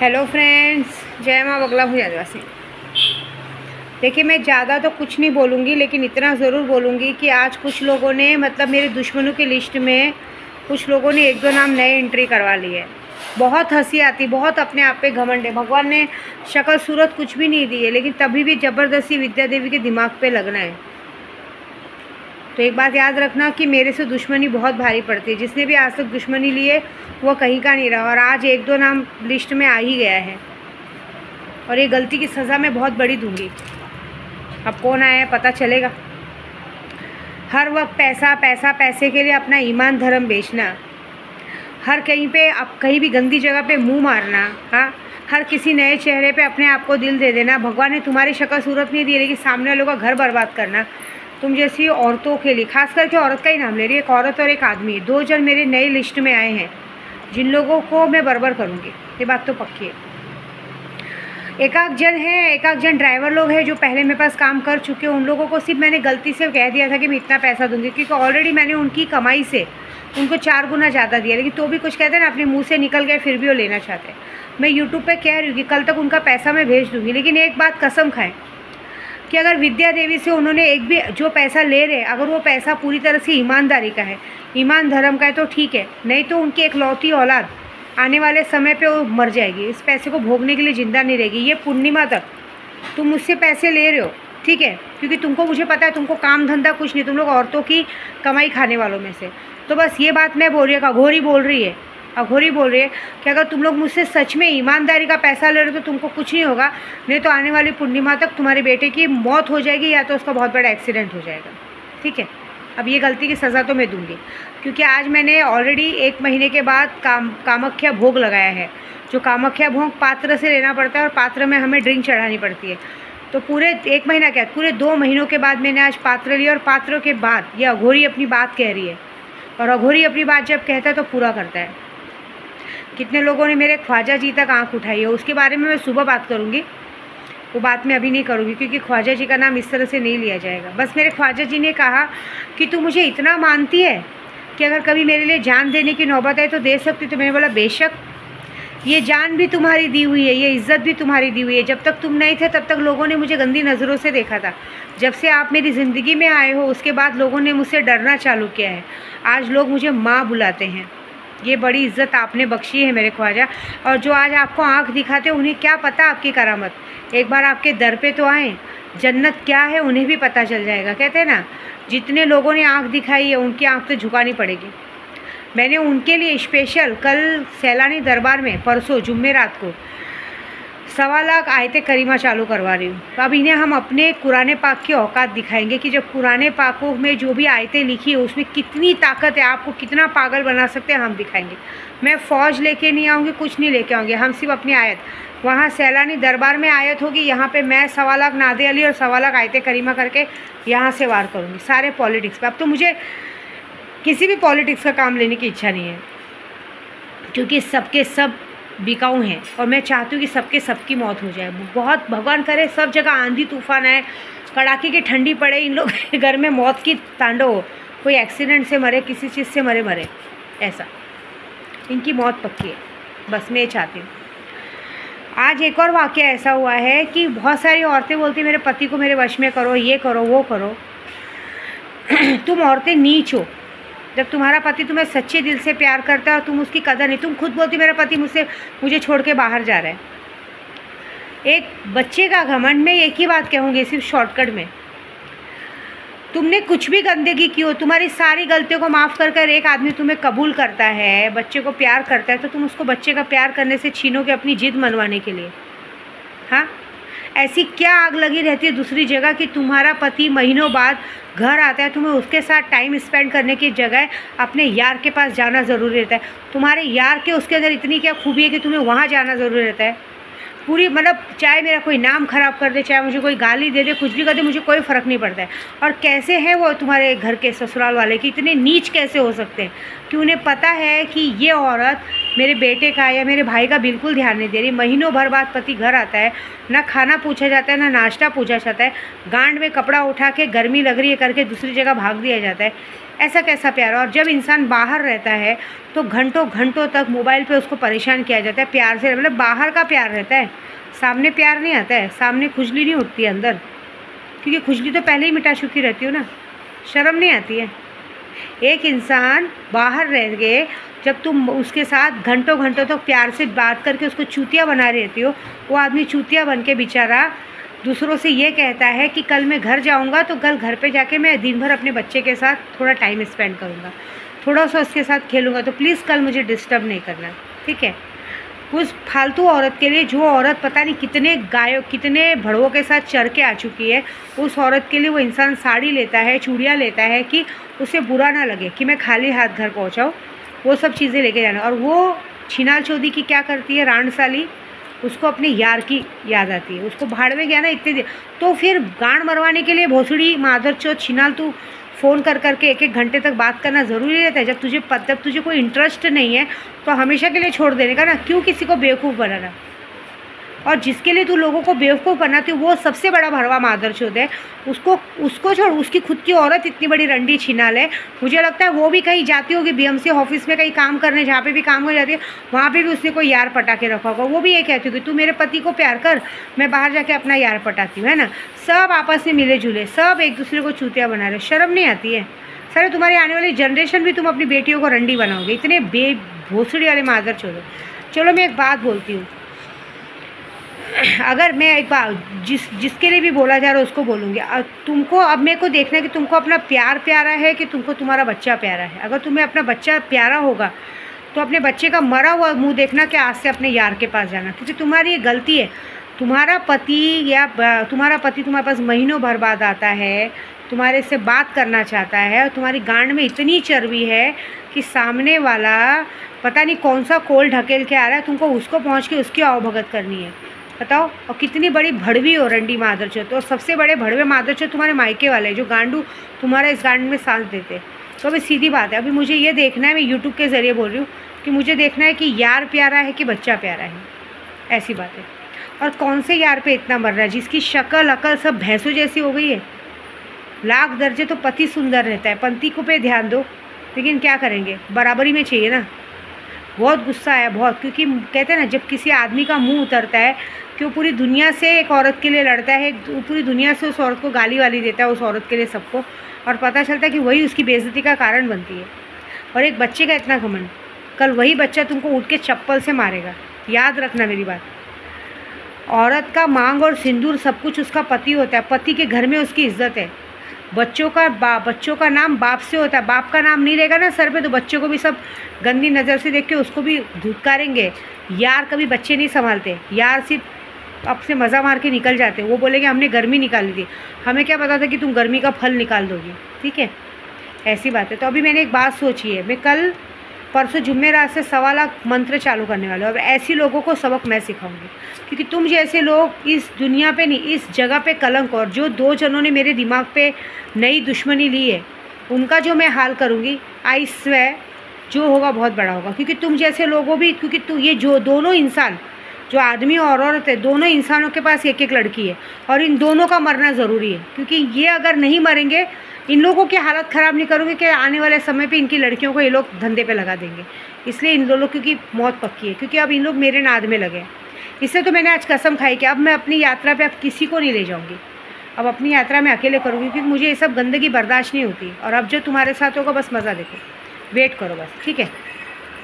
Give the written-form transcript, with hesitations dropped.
Hello friends, जय माँ बगला भुज आदिवासी। देखिए, मैं ज़्यादा तो कुछ नहीं बोलूँगी, लेकिन इतना ज़रूर बोलूँगी कि आज कुछ लोगों ने मेरे दुश्मनों की लिस्ट में कुछ लोगों ने एक दो नाम नए एंट्री करवा लिए। बहुत हंसी आती, बहुत अपने आप पे घमंड है। भगवान ने शक्ल सूरत कुछ भी नहीं दी है, लेकिन तभी भी ज़बरदस्ती विद्या देवी के दिमाग पे लगना है। तो एक बात याद रखना कि मेरे से दुश्मनी बहुत भारी पड़ती है। जिसने भी आज तक दुश्मनी ली है वो कहीं का नहीं रहा, और आज एक दो नाम लिस्ट में आ ही गया है, और ये गलती की सज़ा मैं बहुत बड़ी दूंगी। अब कौन आया है पता चलेगा। हर वक्त पैसा पैसा पैसे के लिए अपना ईमान धर्म बेचना, हर कहीं पे आप कहीं भी गंदी जगह पे मुंह मारना, हाँ, हर किसी नए चेहरे पे अपने आप को दिल दे देना। भगवान ने तुम्हारी शक्ल सूरत नहीं दी, लेकिन सामने वालों का घर बर्बाद करना। तुम जैसी औरतों के लिए, खास करके औरत का ही नाम ले रही है, एक औरत और एक आदमी, दो जन मेरे नई लिस्ट में आए हैं जिन लोगों को मैं बर्बाद करूँगी। ये बात तो पक्की है। एक जन है, एक जन ड्राइवर लोग हैं जो पहले मेरे पास काम कर चुके हैं। उन लोगों को सिर्फ मैंने गलती से कह दिया था कि मैं इतना पैसा दूंगी, क्योंकि ऑलरेडी मैंने उनकी कमाई से उनको 4 गुना ज़्यादा दिया, लेकिन तो भी कुछ कहते हैं ना, अपने मुंह से निकल गए, फिर भी वो लेना चाहते हैं। मैं यूट्यूब पे कह रही हूँ कि कल तक उनका पैसा मैं भेज दूँगी, लेकिन एक बात कसम खाएँ कि अगर विद्या देवी से उन्होंने एक भी जो पैसा ले रहे, अगर वो पैसा पूरी तरह से ईमानदारी का है, ईमान धर्म का है, तो ठीक है, नहीं तो उनकी एकलौती औलाद आने वाले समय पे वो मर जाएगी। इस पैसे को भोगने के लिए ज़िंदा नहीं रहेगी। ये पूर्णिमा तक तुम मुझसे पैसे ले रहे हो, ठीक है, क्योंकि तुमको, मुझे पता है तुमको काम धंधा कुछ नहीं, तुम लोग औरतों की कमाई खाने वालों में से। तो बस ये बात मैं बोल रही हूँ, अघोरी बोल रही है, अघोरी बोल रही है कि अगर तुम लोग मुझसे सच में ईमानदारी का पैसा ले रहे हो तो तुमको कुछ नहीं होगा, नहीं तो आने वाली पूर्णिमा तक तुम्हारे बेटे की मौत हो जाएगी, या तो उसका बहुत बड़ा एक्सीडेंट हो जाएगा, ठीक है। अब ये गलती की सज़ा तो मैं दूंगी, क्योंकि आज मैंने ऑलरेडी 1 महीने के बाद कामाख्या भोग लगाया है। जो कामाख्या भोग पात्र से लेना पड़ता है, और पात्र में हमें ड्रिंक चढ़ानी पड़ती है। तो पूरे 1 महीना क्या, पूरे 2 महीनों के बाद मैंने आज पात्र लिया, और पात्रों के बाद ये अघोरी अपनी बात कह रही है, और अघोरी अपनी बात जब कहता है तो पूरा करता है। कितने लोगों ने मेरे ख्वाजा जी तक आँख उठाई है, उसके बारे में मैं सुबह बात करूँगी। वो बात मैं अभी नहीं करूँगी, क्योंकि ख्वाजा जी का नाम इस तरह से नहीं लिया जाएगा। बस मेरे ख्वाजा जी ने कहा कि तू मुझे इतना मानती है कि अगर कभी मेरे लिए जान देने की नौबत आए तो दे सकती। तो मैंने बोला बेशक, ये जान भी तुम्हारी दी हुई है, ये इज़्ज़त भी तुम्हारी दी हुई है। जब तक तुम नहीं थे तब तक लोगों ने मुझे गंदी नज़रों से देखा था। जब से आप मेरी ज़िंदगी में आए हो उसके बाद लोगों ने मुझसे डरना चालू किया है। आज लोग मुझे माँ बुलाते हैं। ये बड़ी इज़्ज़त आपने बख्शी है मेरे ख्वाजा। और जो आज आपको आँख दिखाते उन्हें क्या पता आपकी करामत। एक बार आपके दर पे तो आएँ, जन्नत क्या है उन्हें भी पता चल जाएगा। कहते हैं ना, जितने लोगों ने आँख दिखाई है उनकी आँख तो झुकानी पड़ेगी। मैंने उनके लिए स्पेशल कल सैलानी दरबार में, परसों जुम्मेरात को 1.25 लाख आयते करीमा चालू करवा रही हूँ। तो अब इन्हें हम अपने कुरान पाक की औकात दिखाएंगे कि जब कुरान पाकों में जो भी आयतें लिखी है उसमें कितनी ताकत है, आपको कितना पागल बना सकते हैं, हम दिखाएंगे। मैं फ़ौज लेके नहीं आऊँगी, कुछ नहीं लेके आऊँगी, हम सिर्फ अपनी आयत, वहाँ सैलानी दरबार में आयत होगी, यहाँ पे मैं 1.25 लाख नादे अली और 1.25 लाख आयते करीमा करके यहाँ से वार करूँगी सारे पॉलिटिक्स पे। अब तो मुझे किसी भी पॉलिटिक्स का काम लेने की इच्छा नहीं है, क्योंकि सबके सब बिकाऊ हैं, और मैं चाहती हूँ कि सबके सबकी मौत हो जाए। बहुत भगवान करे सब जगह आंधी तूफान आए, कड़ाके की ठंडी पड़े, इन लोग के घर में मौत की तांडव हो, कोई एक्सीडेंट से मरे, किसी चीज़ से मरे, ऐसा इनकी मौत पक्की है। बस मैं ये चाहती हूँ। आज एक और वाक़या ऐसा हुआ है कि बहुत सारी औरतें बोलती मेरे पति को मेरे वश में करो, ये करो, वो करो। तुम औरतें नीच हो। जब तुम्हारा पति तुम्हें सच्चे दिल से प्यार करता है और तुम उसकी कदर नहीं, तुम खुद बोलती मेरा पति मुझे छोड़ के बाहर जा रहा है। एक बच्चे का घमंड में एक ही बात कहूँगी, सिर्फ शॉर्टकट में, तुमने कुछ भी गंदगी की हो, तुम्हारी सारी गलतियों को माफ़ कर कर एक आदमी तुम्हें कबूल करता है, बच्चे को प्यार करता है, तो तुम उसको बच्चे का प्यार करने से छीनोगे अपनी जिद मनवाने के लिए। हाँ, ऐसी क्या आग लगी रहती है दूसरी जगह कि तुम्हारा पति महीनों बाद घर आता है, तुम्हें उसके साथ टाइम स्पेंड करने की जगह अपने यार के पास जाना ज़रूरी रहता है। तुम्हारे यार के उसके अंदर इतनी क्या खूबी है कि तुम्हें वहाँ जाना ज़रूरी रहता है। पूरी मतलब, चाहे मेरा कोई नाम ख़राब कर दे, चाहे मुझे कोई गाली दे दे, कुछ भी कर दे, मुझे कोई फ़र्क नहीं पड़ता है। और कैसे हैं वो तुम्हारे घर के ससुराल वाले कि इतने नीच कैसे हो सकते हैं कि उन्हें पता है कि ये औरत मेरे बेटे का या मेरे भाई का बिल्कुल ध्यान नहीं दे रही। महीनों भर बाद पति घर आता है, ना खाना पूछा जाता है, ना नाश्ता पूछा जाता है, गांड में कपड़ा उठा के गर्मी लग रही है करके दूसरी जगह भाग दिया जाता है। ऐसा कैसा प्यार। और जब इंसान बाहर रहता है तो घंटों घंटों तक मोबाइल पे उसको परेशान किया जाता है प्यार से, मतलब बाहर का प्यार रहता है, सामने प्यार नहीं आता है, सामने खुजली नहीं उठती है अंदर, क्योंकि खुजली तो पहले ही मिटा चुकी रहती हो ना, शर्म नहीं आती है। एक इंसान बाहर रह गए, जब तुम उसके साथ घंटों घंटों तक प्यार से बात करके उसको चूतिया बना रहती हो, वो आदमी चूतिया बन के बेचारा दूसरों से ये कहता है कि कल मैं घर जाऊंगा तो कल घर पे जाके मैं दिन भर अपने बच्चे के साथ थोड़ा टाइम स्पेंड करूंगा, थोड़ा सा उसके साथ खेलूंगा, तो प्लीज़ कल मुझे डिस्टर्ब नहीं करना, ठीक है। उस फालतू औरत के लिए, जो औरत पता नहीं कितने गायों कितने भड़वों के साथ चढ़ के आ चुकी है, उस औरत के लिए वो इंसान साड़ी लेता है, चूड़ियाँ लेता है कि उसे बुरा ना लगे कि मैं खाली हाथ घर पहुँचाऊँ, वो सब चीज़ें लेके जाना। और वो छिनाल चौधरी की क्या करती है, रांड साली, उसको अपने यार की याद आती है, उसको भाड़ में गया ना इतने दिन, तो फिर गांड मरवाने के लिए भोसड़ी माधर चौथ छिनाल तू फ़ोन कर करके 1-1 घंटे तक बात करना ज़रूरी रहता है। जब तुझे कोई इंटरेस्ट नहीं है तो हमेशा के लिए छोड़ देने का ना, क्यों किसी को बेवकूफ़ बनाना। और जिसके लिए तू लोगों को बेवकूफ़ बनाती है वो सबसे बड़ा भरवा मादरचोद है। उसको छोड़, उसकी खुद की औरत इतनी बड़ी रंडी छिनाल है, मुझे लगता है वो भी कहीं जाती होगी बीएमसी ऑफिस में कहीं काम करने, जहाँ पे भी काम हो जाती है वहाँ पे भी उसने कोई यार पटा के रखा होगा। वो भी ये कहती होगी तू मेरे पति को प्यार कर, मैं बाहर जाके अपना यार पटाती हूँ, है ना। सब आपस में मिले जुले, सब एक दूसरे को चूतिया बना रहे, शर्म नहीं आती है। सर तुम्हारी आने वाली जनरेशन भी तुम अपनी बेटियों को रंडी बनाओगे, इतने भोसड़ी वाले मादरचोद। चलो मैं एक बात बोलती हूँ, अगर मैं एक बार जिसके लिए भी बोला जा रहा है उसको बोलूँगी, तुमको अब मेरे को देखना है कि तुमको अपना प्यार प्यारा है कि तुमको तुम्हारा बच्चा प्यारा है। अगर तुम्हें अपना बच्चा प्यारा होगा तो अपने बच्चे का मरा हुआ मुंह देखना कि आज से अपने यार के पास जाना, क्योंकि तुम्हारी ये गलती है। तुम्हारा पति तुम्हारे पास महीनों भर बाद आता है, तुम्हारे से बात करना चाहता है, और तुम्हारी गांड में इतनी चर्बी है कि सामने वाला पता नहीं कौन सा कोल ढकेल के आ रहा है, तुमको उसको पहुँच के उसकी आवभगत करनी है, बताओ। और कितनी बड़ी भड़वी हो रंडी मादरचोद। और सबसे बड़े भड़वे मादरचोद तुम्हारे मायके वाले, जो गांडू तुम्हारा इस गांड में सांस देते। तो अभी सीधी बात है, अभी मुझे ये देखना है, मैं यूट्यूब के ज़रिए बोल रही हूँ कि मुझे देखना है कि यार प्यारा है कि बच्चा प्यारा है, ऐसी बात है। और कौन से यार पे इतना मर रहा है जिसकी शक्ल अकल सब भैंसों जैसी हो गई है। लाख दर्जे तो पति सुंदर रहता है, पंथी को पे ध्यान दो, लेकिन क्या करेंगे, बराबरी में चाहिए ना। बहुत गुस्सा आया, बहुत, क्योंकि कहते हैं ना जब किसी आदमी का मुंह उतरता है कि वो पूरी दुनिया से एक औरत के लिए लड़ता है, वो पूरी दुनिया से उस औरत को गाली वाली देता है, उस औरत के लिए सबको, और पता चलता है कि वही उसकी बेइज्जती का कारण बनती है। और एक बच्चे का इतना घमंड, कल वही बच्चा तुमको उठ के चप्पल से मारेगा, याद रखना मेरी बात। औरत का मांग और सिंदूर सब कुछ उसका पति होता है, पति के घर में उसकी इज्जत है। बच्चों का नाम बाप से होता है, बाप का नाम नहीं रहेगा ना सर पे तो बच्चों को भी सब गंदी नज़र से देख के उसको भी धुतकारेंगे। यार कभी बच्चे नहीं संभालते, यार सिर्फ अब से मज़ा मार के निकल जाते। वो बोलेंगे हमने गर्मी निकाली थी, हमें क्या पता था कि तुम गर्मी का फल निकाल दोगी, ठीक है, ऐसी बात है। तो अभी मैंने एक बात सोची है, मैं कल परसों जुम्मेरात से 1.25 लाख मंत्र चालू करने वाले हूँ। और ऐसी लोगों को सबक मैं सिखाऊंगी, क्योंकि तुम जैसे लोग इस दुनिया पे नहीं, इस जगह पे कलंक। और जो 2 जनों ने मेरे दिमाग पे नई दुश्मनी ली है, उनका जो मैं हाल करूँगी, आई स्वेयर जो होगा बहुत बड़ा होगा। क्योंकि तुम जैसे लोगों भी, क्योंकि ये जो दोनों इंसान, जो आदमी और औरत है, दोनों इंसानों के पास एक एक लड़की है, और इन दोनों का मरना ज़रूरी है। क्योंकि ये अगर नहीं मरेंगे, इन लोगों की हालत ख़राब नहीं करूँगी कि आने वाले समय पे इनकी लड़कियों को ये लोग धंधे पे लगा देंगे। इसलिए इन लोगों की मौत पक्की है, क्योंकि अब इन लोग मेरे नाद में लगे। इससे तो मैंने आज कसम खाई कि अब मैं अपनी यात्रा पे अब किसी को नहीं ले जाऊँगी, अब अपनी यात्रा मैं अकेले करूँगी, क्योंकि मुझे ये सब गंदगी बर्दाश्त नहीं होती। और अब जो तुम्हारे साथ होगा बस मज़ा देखो, वेट करो बस, ठीक है।